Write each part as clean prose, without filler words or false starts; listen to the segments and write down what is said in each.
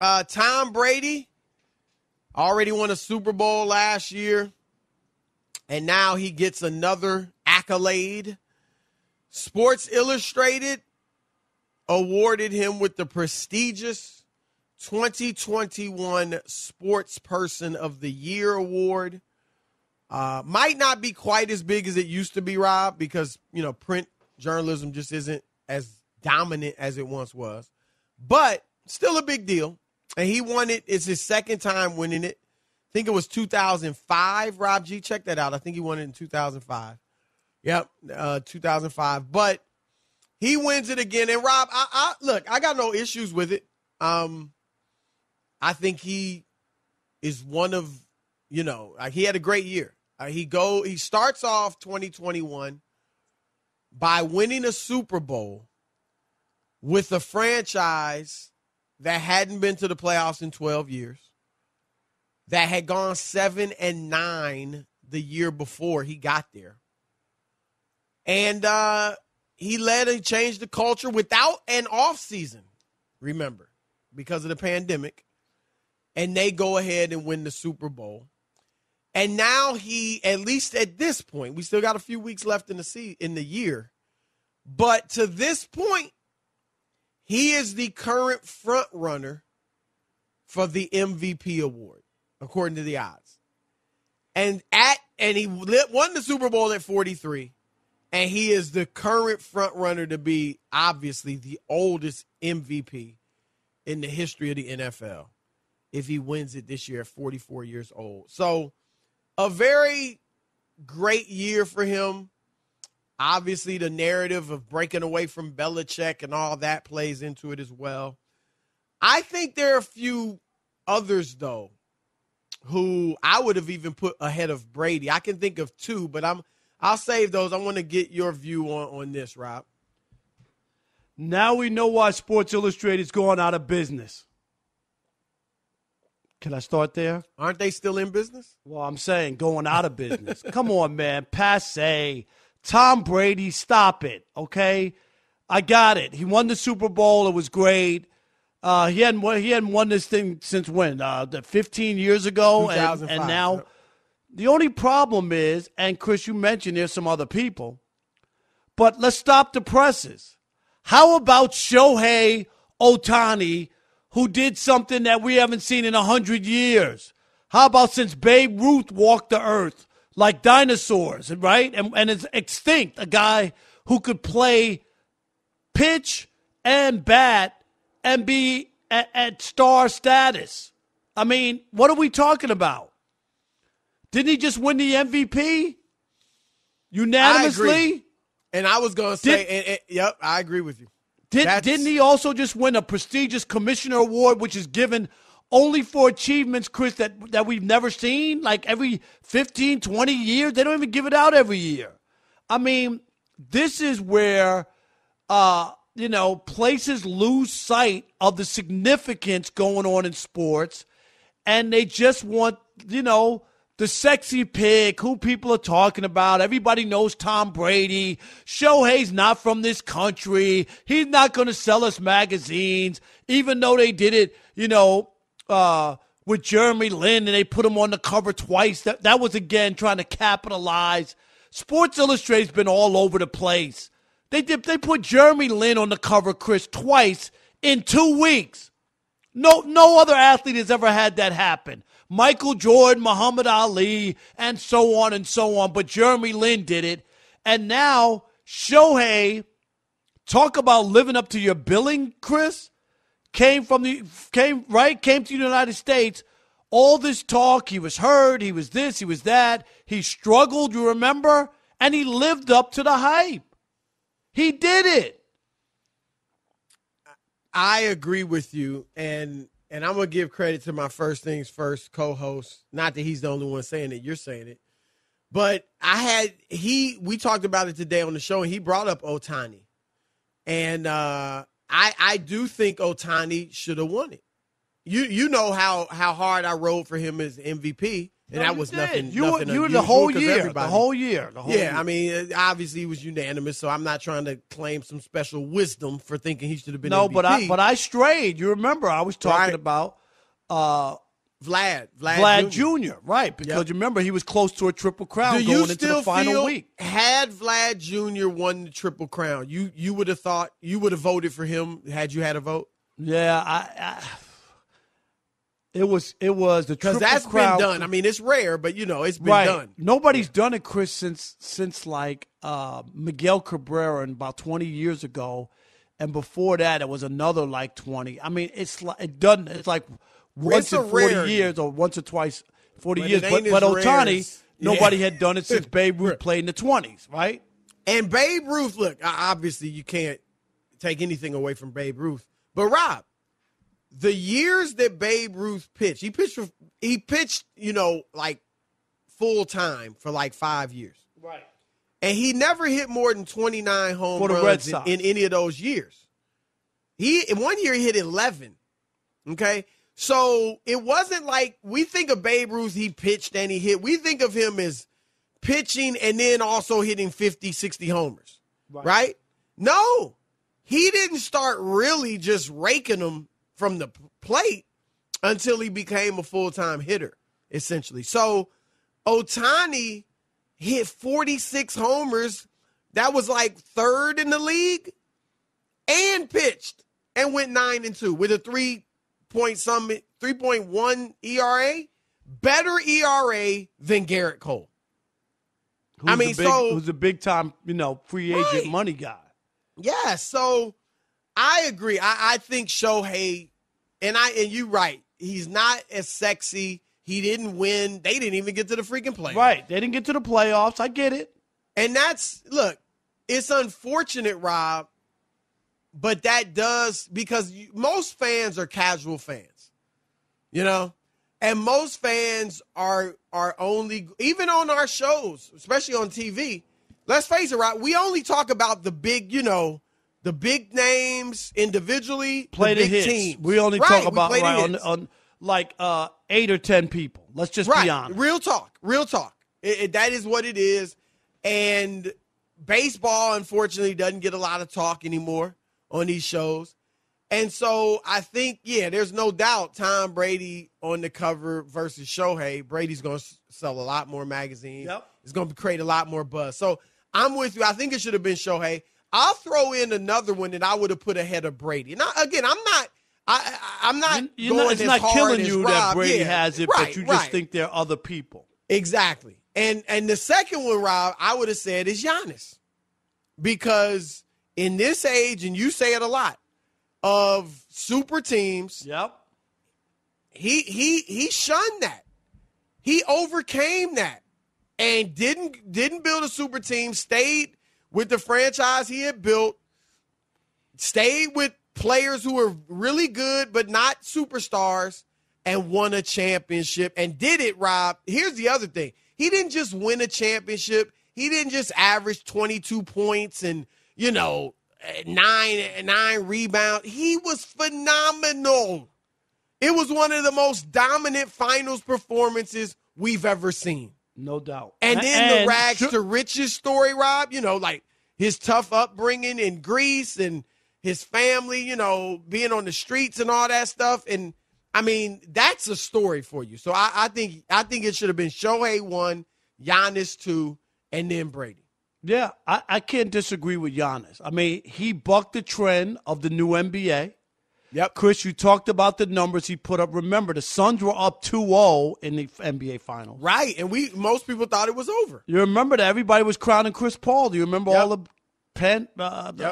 Tom Brady already won a Super Bowl last year, and now he gets another accolade. Sports Illustrated awarded him with the prestigious 2021 Sportsperson of the Year award. Might not be quite as big as it used to be, Rob, because, print journalism just isn't as dominant as it once was. But still a big deal. And he won it. It's his second time winning it. I think it was 2005, Rob G. Check that out. I think he won it in 2005. Yep, 2005. But he wins it again. And, Rob, look, I got no issues with it. I think he is one of, he had a great year. He starts off 2021 by winning a Super Bowl with a franchise that hadn't been to the playoffs in 12 years, that had gone 7-9 the year before he got there. And he changed the culture without an offseason, remember, because of the pandemic. And they go ahead and win the Super Bowl. And now he, at least at this point, we still got a few weeks left in the year. But to this point, he is the current front runner for the MVP award, according to the odds. And he won the Super Bowl at 43. And he is the current front runner to be, obviously, the oldest MVP in the history of the NFL if he wins it this year at 44 years old. So a very great year for him. Obviously, the narrative of breaking away from Belichick and all that plays into it as well. I think there are a few others, though, who I would have even put ahead of Brady. I can think of two, but I'll save those. I want to get your view on this, Rob. Now we know why Sports Illustrated is going out of business. Can I start there? Aren't they still in business? Well, I'm saying going out of business. Come on, man. Passe. Tom Brady, stop it, okay? I got it. He won the Super Bowl. It was great. He hadn't won this thing since when? 15 years ago? And now Yep. The only problem is, and Chris, you mentioned there's some other people, but let's stop the presses. How about Shohei Ohtani, who did something that we haven't seen in 100 years? How about since Babe Ruth walked the earth like dinosaurs, right? And is extinct, a guy who could play pitch and bat and be at star status. I mean, what are we talking about? Didn't he just win the MVP unanimously? I agree. And I was going to say, yep, I agree with you. Didn't he also just win a prestigious commissioner award, which is given only for achievements, Chris, that we've never seen? Like every 15, 20 years? They don't even give it out every year. I mean, this is where, places lose sight of the significance going on in sports, and they just want, the sexy pick, who people are talking about. Everybody knows Tom Brady. Shohei's not from this country. He's not going to sell us magazines, even though they did it, with Jeremy Lin, and they put him on the cover twice. That was, again, trying to capitalize. Sports Illustrated's been all over the place. They put Jeremy Lin on the cover, Chris, twice in 2 weeks. No other athlete has ever had that happen. Michael Jordan, Muhammad Ali, and so on and so on. But Jeremy Lin did it. And now Shohei, talk about living up to your billing, Chris, came to the United States. All this talk, he was hurt, he was this, he was that. He struggled, you remember? And he lived up to the hype. He did it. I agree with you, and I'm going to give credit to my First Things First co-host. Not that he's the only one saying it, you're saying it. But we talked about it today on the show, and he brought up Ohtani. And I do think Ohtani should have won it. You know how hard I rode for him as MVP. And that was nothing. You nothing were the unusual whole 'cause year. everybody- The whole year. I mean, obviously he was unanimous, so I'm not trying to claim some special wisdom for thinking he should have been No, MVP. but I strayed. You remember I was talking about Vlad Jr. Right, because you remember he was close to a Triple Crown Do going you into still the final feel, week. Had Vlad Jr. won the Triple Crown, you would have thought you would have voted for him had you had a vote? Yeah, it was the Triple Because that's Crown. been done. I mean, it's rare, but it's been Right. done. Nobody's done it, Chris, since like Miguel Cabrera and about 20 years ago, and before that it was another like 20. I mean, it's like once in 40 years or once or twice 40 years. But Ohtani, nobody had done it since Babe Ruth played in the 20s, right? And Babe Ruth, look, obviously you can't take anything away from Babe Ruth, but Rob, the years that Babe Ruth pitched, he pitched, like full time for like 5 years. Right. And he never hit more than 29 home for the runs Red Sox in any of those years. In 1 year he hit 11. Okay? So it wasn't like we think of Babe Ruth, he pitched and he hit. We think of him as pitching and then also hitting 50, 60 homers. Right? No. He didn't start really just raking them from the plate until he became a full-time hitter, essentially. So Ohtani hit 46 homers. That was like third in the league, and pitched and went 9-2 with a 3.1 ERA. Better ERA than Garrett Cole. Who's a big time, free agent money guy. Yeah, so I agree. I think Shohei, and you're right. He's not as sexy. He didn't win. They didn't even get to the freaking playoffs. Right. They didn't get to the playoffs. I get it. And it's unfortunate, Rob, but that does, because most fans are casual fans, and most fans are only, even on our shows, especially on TV, let's face it, Rob, we only talk about the big, the big names individually, play the the big hits. teams. We only talk about on like 8 or 10 people. Let's just be honest. Real talk. That is what it is. And baseball, unfortunately, doesn't get a lot of talk anymore on these shows. And so I think, there's no doubt Tom Brady on the cover versus Shohei. Brady's going to sell a lot more magazines. Yep. It's going to create a lot more buzz. So I'm with you. I think it should have been Shohei. I'll throw in another one that I would have put ahead of Brady. Now, again, I'm not going it's as not hard killing as you Rob. that Brady has it, but you just think there are other people. Exactly. And the second one, Rob, I would have said is Giannis. Because in this age, and you say it a lot, of super teams, he shunned that. He overcame that and didn't build a super team, stayed with the franchise he had built, stayed with players who were really good but not superstars, and won a championship and did it, Rob. Here's the other thing. He didn't just win a championship. He didn't just average 22 points and, 9 rebounds. He was phenomenal. It was one of the most dominant finals performances we've ever seen. No doubt. And then the rags to riches story, Rob, like his tough upbringing in Greece and his family, being on the streets and all that stuff. And I mean, that's a story for you. So I think it should have been Shohei 1, Giannis 2, and then Brady. Yeah, I can't disagree with Giannis. I mean, he bucked the trend of the new NBA. Yep. Chris, you talked about the numbers he put up. Remember, the Suns were up 2-0 in the NBA Finals. Right, and most people thought it was over. You remember that everybody was crowning Chris Paul. Do you remember all the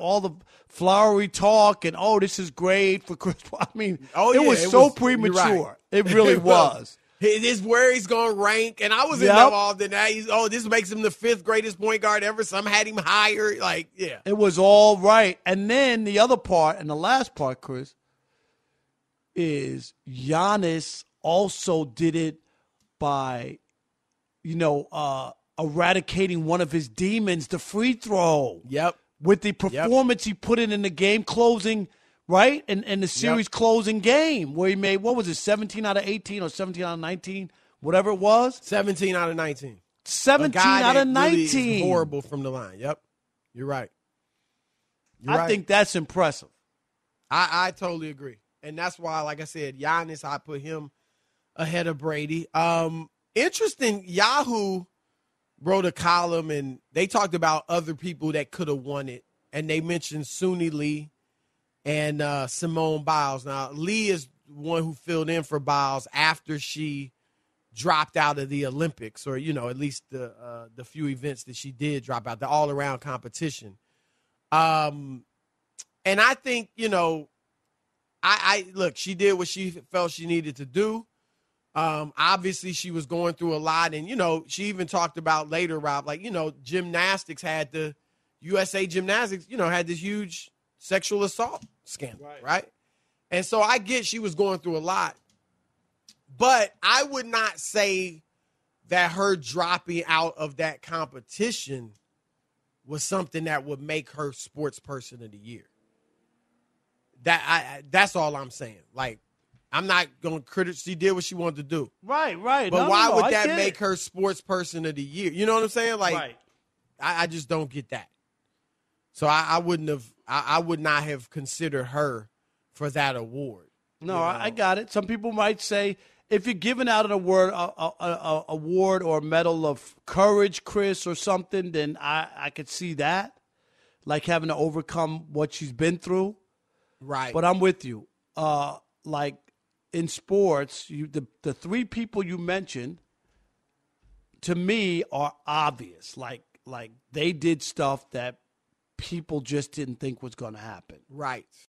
all the flowery talk and, this is great for Chris Paul? I mean, it was so premature. Right. It really was. This is where he's going to rank, and I was involved in that. This makes him the 5th greatest point guard ever. Some had him higher. It was all right. And then the other part, and the last part, Chris, is Giannis also did it by, eradicating one of his demons, the free throw. Yep. With the performance he put in the game closing, right? And the series closing game where he made, 17 out of 18 or 17 out of 19 whatever it was. 17 out of 19. 17 out of 19. Really is horrible from the line. Yep. You're right. I think that's impressive. I totally agree. And that's why, like I said, Giannis, I put him ahead of Brady. Interesting, Yahoo wrote a column, and they talked about other people that could have won it. And they mentioned Suni Lee and Simone Biles. Now, Lee is one who filled in for Biles after she dropped out of the Olympics, or, at least the few events that she did drop out, the all-around competition. And I think, I look, she did what she felt she needed to do. Obviously, she was going through a lot. And, she even talked about later, Rob, like, gymnastics had the USA Gymnastics, had this huge sexual assault scandal, right? And so I get she was going through a lot. But I would not say that her dropping out of that competition was something that would make her sports person of the year. That's all I'm saying. Like, I'm not going to criticize. She did what she wanted to do. Right. But why would that make her sports person of the year? You know what I'm saying? Like, right. I just don't get that. So I would not have considered her for that award. No, I got it. Some people might say, if you're giving out an award, award or medal of courage, Chris, or something, then I could see that, like having to overcome what she's been through. Right. But I'm with you. Like in sports, the three people you mentioned, to me, are obvious. Like they did stuff that people just didn't think was going to happen. Right.